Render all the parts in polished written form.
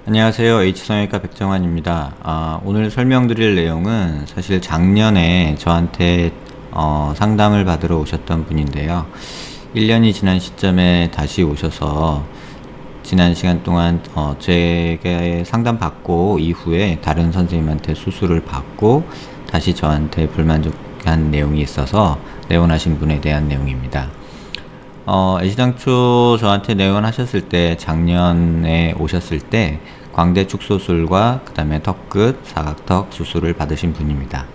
안녕하세요. H성형외과 백정환입니다. 오늘 설명드릴 내용은 사실 작년에 저한테 상담을 받으러 오셨던 분인데요. 1년이 지난 시점에 다시 오셔서 지난 시간 동안 제게 상담받고 이후에 다른 선생님한테 수술을 받고 다시 저한테 불만족한 내용이 있어서 내원하신 분에 대한 내용입니다. 애시당초 저한테 내원하셨을 때, 작년에 오셨을 때 광대 축소술과 그 다음에 턱끝, 사각턱 수술을 받으신 분입니다.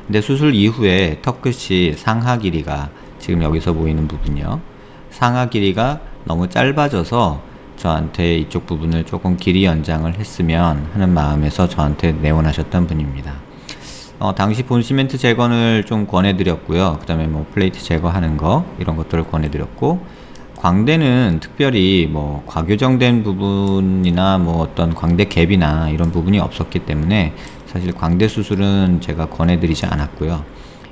근데 수술 이후에 턱끝이 상하 길이가, 지금 여기서 보이는 부분이요, 상하 길이가 너무 짧아져서 저한테 이쪽 부분을 조금 길이 연장을 했으면 하는 마음에서 저한테 내원하셨던 분입니다. 당시 본시멘트 제거를 좀 권해드렸고요. 그 다음에 플레이트 제거하는 거, 이런 것들을 권해드렸고, 광대는 특별히 과교정된 부분이나 어떤 광대 갭이나 이런 부분이 없었기 때문에 사실 광대 수술은 제가 권해드리지 않았고요.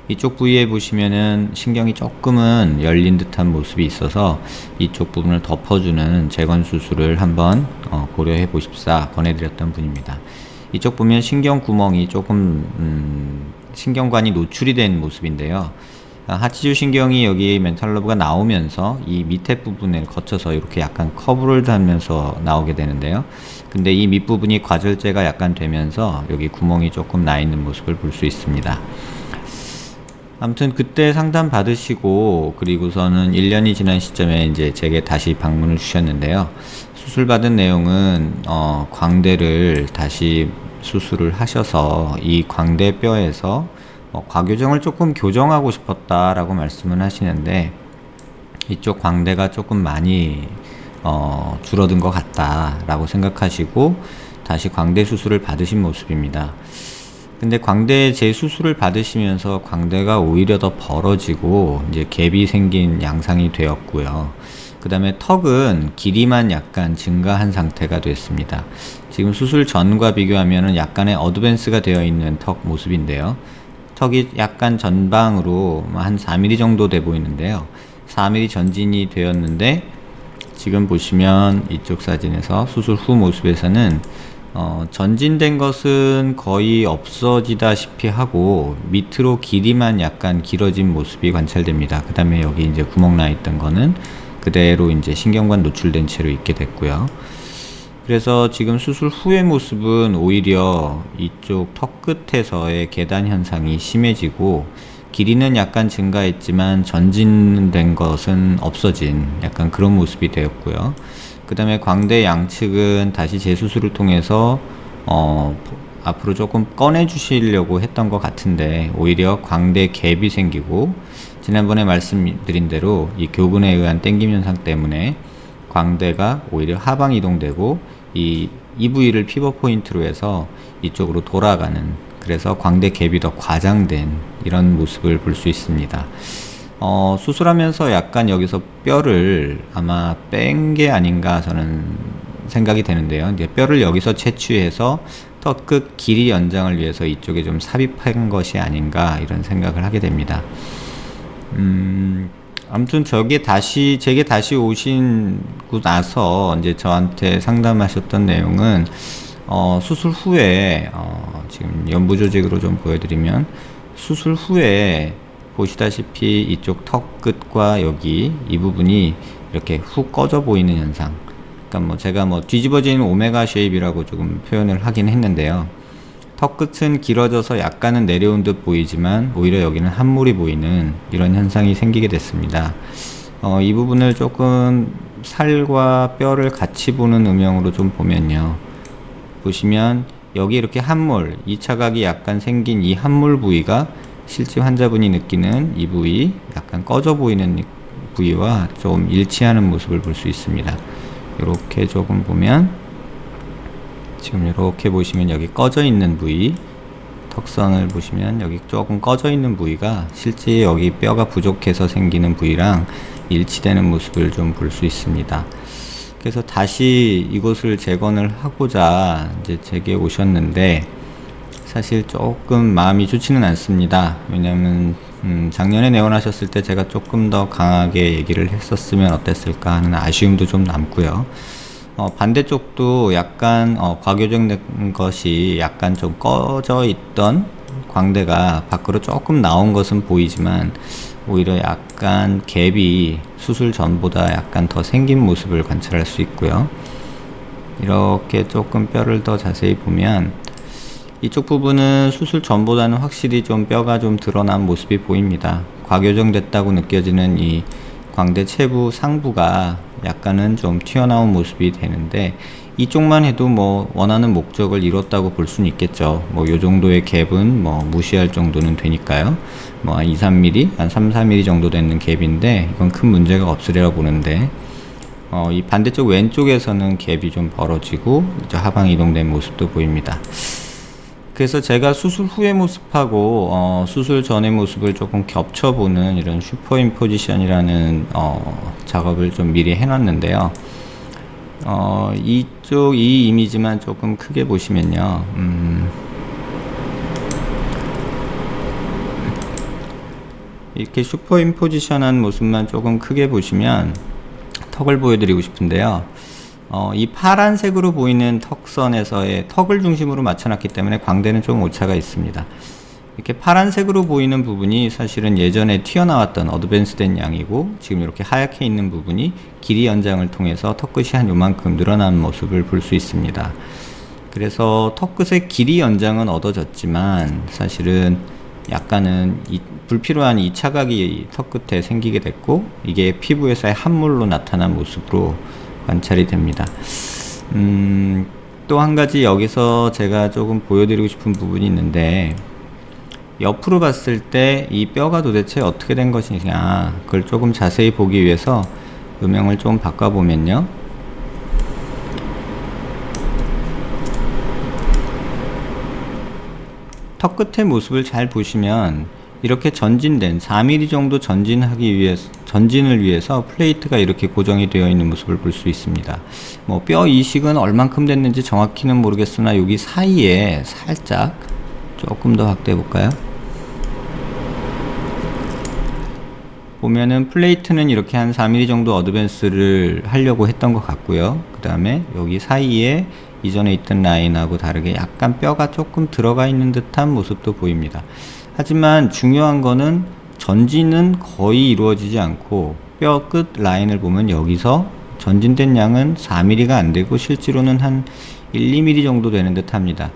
이쪽 부위에 보시면은 신경이 조금은 열린 듯한 모습이 있어서 이쪽 부분을 덮어주는 재건 수술을 한번 고려해 보십사 권해드렸던 분입니다. 이쪽 보면 신경 구멍이 조금 신경관이 노출이 된 모습인데요. 하치주 신경이 여기 멘탈러브가 나오면서 이 밑에 부분을 거쳐서 이렇게 약간 커브를 달면서 나오게 되는데요. 근데 이 밑부분이 과절제가 약간 되면서 여기 구멍이 조금 나 있는 모습을 볼 수 있습니다. 아무튼 그때 상담 받으시고 그리고서는 1년이 지난 시점에 이제 제게 다시 방문을 주셨는데요. 수술 받은 내용은 광대를 다시 수술을 하셔서 이 광대뼈에서 과교정을 조금 교정하고 싶었다라고 말씀을 하시는데, 이쪽 광대가 조금 많이 줄어든 것 같다라고 생각하시고 다시 광대 수술을 받으신 모습입니다. 근데 광대 재수술을 받으시면서 광대가 오히려 더 벌어지고 이제 갭이 생긴 양상이 되었고요. 그 다음에 턱은 길이만 약간 증가한 상태가 됐습니다. 지금 수술 전과 비교하면 약간의 어드밴스가 되어 있는 턱 모습인데요. 턱이 약간 전방으로 한 4mm 정도 돼 보이는데요. 4mm 전진이 되었는데, 지금 보시면 이쪽 사진에서 수술 후 모습에서는 전진된 것은 거의 없어지다시피 하고 밑으로 길이만 약간 길어진 모습이 관찰됩니다. 그 다음에 여기 이제 구멍 나 있던 거는 그대로 이제 신경관 노출된 채로 있게 됐고요. 그래서 지금 수술 후의 모습은 오히려 이쪽 턱 끝에서의 계단 현상이 심해지고, 길이는 약간 증가했지만 전진된 것은 없어진 약간 그런 모습이 되었고요. 그 다음에 광대 양측은 다시 재수술을 통해서 앞으로 조금 꺼내 주시려고 했던 것 같은데, 오히려 광대 갭이 생기고, 지난번에 말씀드린 대로 이 교근에 의한 땡김 현상 때문에 광대가 오히려 하방 이동되고 이 부위를 피벗 포인트로 해서 이쪽으로 돌아가는, 그래서 광대 갭이 더 과장된 이런 모습을 볼 수 있습니다. 수술하면서 약간 여기서 뼈를 아마 뺀 게 아닌가 저는 생각이 되는데요. 이제 뼈를 여기서 채취해서 턱 끝 길이 연장을 위해서 이쪽에 좀 삽입한 것이 아닌가 이런 생각을 하게 됩니다. 아무튼 제게 다시 오신고 나서 이제 저한테 상담하셨던 내용은 수술 후에 지금 연부 조직으로 좀 보여드리면, 수술 후에 보시다시피 이쪽 턱 끝과 여기 이 부분이 이렇게 훅 꺼져 보이는 현상, 그러니까 제가 뒤집어지는 오메가 쉐입이라고 조금 표현을 하긴 했는데요. 턱 끝은 길어져서 약간은 내려온 듯 보이지만 오히려 여기는 함몰이 보이는 이런 현상이 생기게 됐습니다. 이 부분을 조금 살과 뼈를 같이 보는 음영으로 좀 보면요, 보시면 여기 이렇게 함몰, 2차각이 약간 생긴 이 함몰 부위가 실제 환자분이 느끼는 이 부위, 약간 꺼져 보이는 부위와 좀 일치하는 모습을 볼 수 있습니다. 이렇게 조금 보면, 지금 이렇게 보시면 여기 꺼져 있는 부위, 턱선을 보시면 여기 조금 꺼져 있는 부위가 실제 여기 뼈가 부족해서 생기는 부위랑 일치되는 모습을 좀 볼 수 있습니다. 그래서 다시 이곳을 재건을 하고자 이제 제게 오셨는데, 사실 조금 마음이 좋지는 않습니다. 왜냐면 작년에 내원하셨을 때 제가 조금 더 강하게 얘기를 했었으면 어땠을까 하는 아쉬움도 좀 남고요. 반대쪽도 약간 과교정된 것이 약간 좀 꺼져 있던 광대가 밖으로 조금 나온 것은 보이지만 오히려 약간 갭이 수술 전보다 약간 더 생긴 모습을 관찰할 수 있고요. 이렇게 조금 뼈를 더 자세히 보면 이쪽 부분은 수술 전보다는 확실히 좀 뼈가 좀 드러난 모습이 보입니다. 과교정됐다고 느껴지는 이 광대 체부 상부가 약간은 좀 튀어나온 모습이 되는데 이쪽만 해도 뭐 원하는 목적을 이뤘다고 볼 수는 있겠죠. 뭐 요 정도의 갭은 뭐 무시할 정도는 되니까요. 뭐 한 2, 3mm, 한 3, 4mm 정도 되는 갭인데 이건 큰 문제가 없으리라 보는데 이 반대쪽 왼쪽에서는 갭이 좀 벌어지고 이제 하방 이동된 모습도 보입니다. 그래서 제가 수술 후의 모습하고 수술 전의 모습을 조금 겹쳐보는 이런 슈퍼임포지션이라는 작업을 좀 미리 해놨는데요. 이쪽 이 이미지만 조금 크게 보시면요. 이렇게 슈퍼임포지션한 모습만 조금 크게 보시면 턱을 보여드리고 싶은데요. 이 파란색으로 보이는 턱선에서의 턱을 중심으로 맞춰놨기 때문에 광대는 좀 오차가 있습니다. 이렇게 파란색으로 보이는 부분이 사실은 예전에 튀어나왔던 어드밴스된 양이고 지금 이렇게 하얗게 있는 부분이 길이 연장을 통해서 턱끝이 한 요만큼 늘어난 모습을 볼 수 있습니다. 그래서 턱끝의 길이 연장은 얻어졌지만 사실은 약간은 불필요한 이 차각이 턱끝에 생기게 됐고 이게 피부에서의 함몰로 나타난 모습으로 관찰이 됩니다. 또 한 가지 여기서 제가 조금 보여드리고 싶은 부분이 있는데 옆으로 봤을 때 이 뼈가 도대체 어떻게 된 것이냐 그걸 조금 자세히 보기 위해서 음영을 좀 바꿔보면요. 턱 끝의 모습을 잘 보시면 이렇게 전진된 4mm 정도 전진을 위해서 플레이트가 이렇게 고정이 되어 있는 모습을 볼 수 있습니다. 뭐 뼈 이식은 얼만큼 됐는지 정확히는 모르겠으나 여기 사이에 살짝 조금 더 확대해 볼까요? 보면은 플레이트는 이렇게 한 4mm 정도 어드밴스를 하려고 했던 것 같고요. 그 다음에 여기 사이에 이전에 있던 라인하고 다르게 약간 뼈가 조금 들어가 있는 듯한 모습도 보입니다. 하지만 중요한 거는 전진은 거의 이루어지지 않고 뼈 끝 라인을 보면 여기서 전진된 양은 4mm가 안 되고 실제로는 한 1, 2mm 정도 되는 듯 합니다.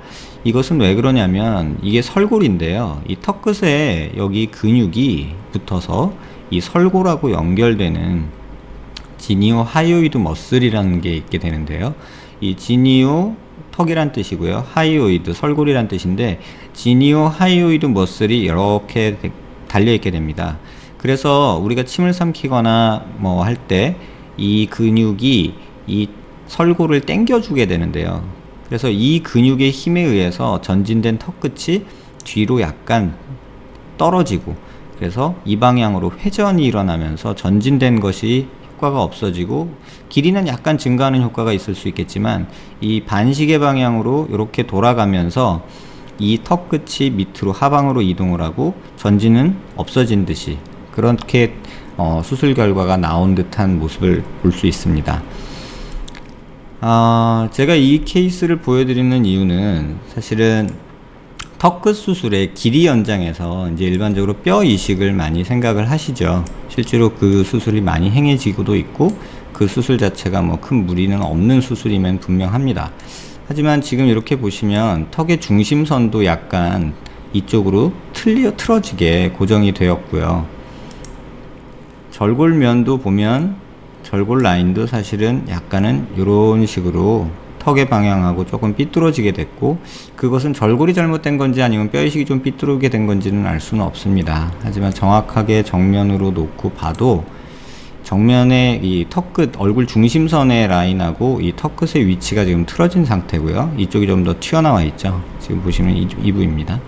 이것은 왜 그러냐면 이게 설골인데요. 이 턱 끝에 여기 근육이 붙어서 이 설골하고 연결되는 지니오 하이오이드 머슬이라는 게 있게 되는데요. 이 지니오 턱이란 뜻이고요. 하이오이드 설골이란 뜻인데 지니오 하이오이드 머슬이 이렇게 달려 있게 됩니다. 그래서 우리가 침을 삼키거나 뭐 할 때 이 근육이 이 설골을 당겨 주게 되는데요. 그래서 이 근육의 힘에 의해서 전진된 턱 끝이 뒤로 약간 떨어지고 그래서 이 방향으로 회전이 일어나면서 전진된 것이 효과가 없어지고 길이는 약간 증가하는 효과가 있을 수 있겠지만 이 반시계 방향으로 이렇게 돌아가면서 이 턱 끝이 밑으로 하방으로 이동을 하고 전진은 없어진 듯이 그렇게 수술 결과가 나온 듯한 모습을 볼 수 있습니다. 제가 이 케이스를 보여드리는 이유는 사실은 턱끝 수술의 길이 연장에서 이제 일반적으로 뼈 이식을 많이 생각을 하시죠. 실제로 그 수술이 많이 행해지고도 있고 그 수술 자체가 뭐 큰 무리는 없는 수술이면 분명합니다. 하지만 지금 이렇게 보시면 턱의 중심선도 약간 이쪽으로 틀어지게 고정이 되었고요. 절골면도 보면 절골 라인도 사실은 약간은 이런 식으로 턱의 방향하고 조금 삐뚤어지게 됐고 그것은 절골이 잘못된 건지 아니면 뼈이식이 좀 삐뚤어지게 된 건지는 알 수는 없습니다. 하지만 정확하게 정면으로 놓고 봐도 정면에 이 턱끝 얼굴 중심선의 라인하고 이 턱끝의 위치가 지금 틀어진 상태고요. 이쪽이 좀 더 튀어나와 있죠. 지금 보시면 이 부위입니다.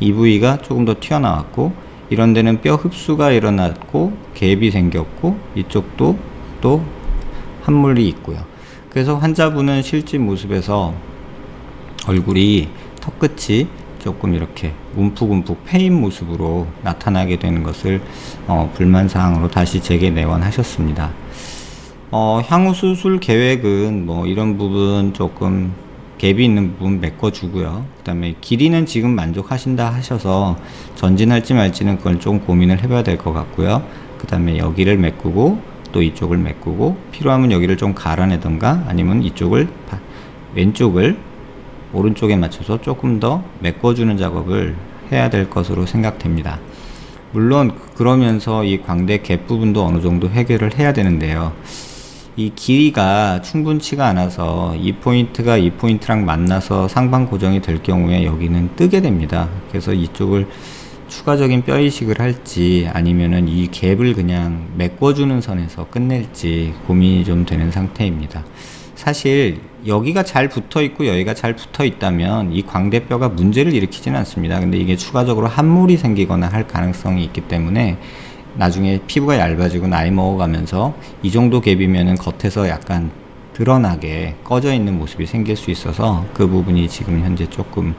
이 부위가 조금 더 튀어나왔고 이런 데는 뼈 흡수가 일어났고 갭이 생겼고 이쪽도 또 함몰이 있고요. 그래서 환자분은 실제 모습에서 얼굴이 턱끝이 조금 이렇게 움푹움푹 패인 모습으로 나타나게 되는 것을 불만사항으로 다시 재개 내원하셨습니다. 향후 수술 계획은 뭐 이런 부분 조금 갭이 있는 부분 메꿔주고요. 그 다음에 길이는 지금 만족하신다 하셔서 전진할지 말지는 그건 좀 고민을 해봐야 될 것 같고요. 그 다음에 여기를 메꾸고 또 이쪽을 메꾸고 필요하면 여기를 좀 갈아내던가 아니면 이쪽을 왼쪽을 오른쪽에 맞춰서 조금 더 메꿔주는 작업을 해야 될 것으로 생각됩니다. 물론 그러면서 이 광대 갭 부분도 어느 정도 해결을 해야 되는데요. 이 길이가 충분치가 않아서 이 포인트가 이 포인트랑 만나서 상방 고정이 될 경우에 여기는 뜨게 됩니다. 그래서 이쪽을 추가적인 뼈 이식을 할지 아니면은 이 갭을 그냥 메꿔주는 선에서 끝낼지 고민이 좀 되는 상태입니다. 사실 여기가 잘 붙어 있고 여기가 잘 붙어 있다면 이 광대뼈가 문제를 일으키지는 않습니다. 근데 이게 추가적으로 함몰이 생기거나 할 가능성이 있기 때문에 나중에 피부가 얇아지고 나이 먹어가면서 이 정도 갭이면은 겉에서 약간 드러나게 꺼져 있는 모습이 생길 수 있어서 그 부분이 지금 현재 조금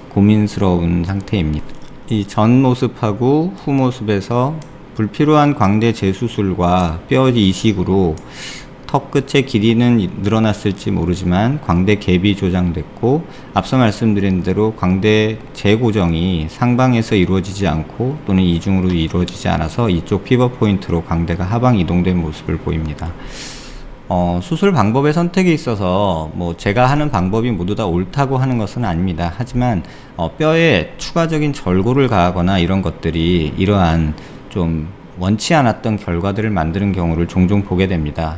고민스러운 상태입니다. 이 전 모습하고 후 모습에서 불필요한 광대 재수술과 뼈 이식으로 턱 끝의 길이는 늘어났을지 모르지만 광대 갭이 조장됐고 앞서 말씀드린 대로 광대 재고정이 상방에서 이루어지지 않고 또는 이중으로 이루어지지 않아서 이쪽 피벗 포인트로 광대가 하방 이동된 모습을 보입니다. 수술 방법의 선택에 있어서 뭐 제가 하는 방법이 모두 다 옳다고 하는 것은 아닙니다. 하지만 뼈에 추가적인 절골을 가하거나 이런 것들이 이러한 좀 원치 않았던 결과들을 만드는 경우를 종종 보게 됩니다.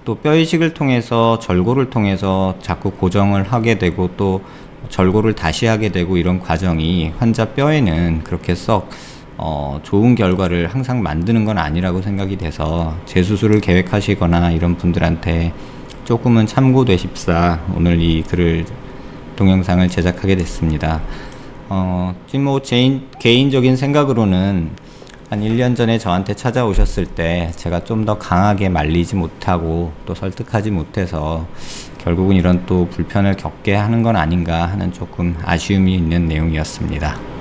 또 뼈 이식을 통해서 절골을 통해서 자꾸 고정을 하게 되고 또 절골을 다시 하게 되고 이런 과정이 환자 뼈에는 그렇게 썩 좋은 결과를 항상 만드는 건 아니라고 생각이 돼서 재수술을 계획하시거나 이런 분들한테 조금은 참고되십사 오늘 이 글을 동영상을 제작하게 됐습니다. 지금 뭐 개인적인 생각으로는 한 1년 전에 저한테 찾아오셨을 때 제가 좀 더 강하게 말리지 못하고 또 설득하지 못해서 결국은 이런 또 불편을 겪게 하는 건 아닌가 하는 조금 아쉬움이 있는 내용이었습니다.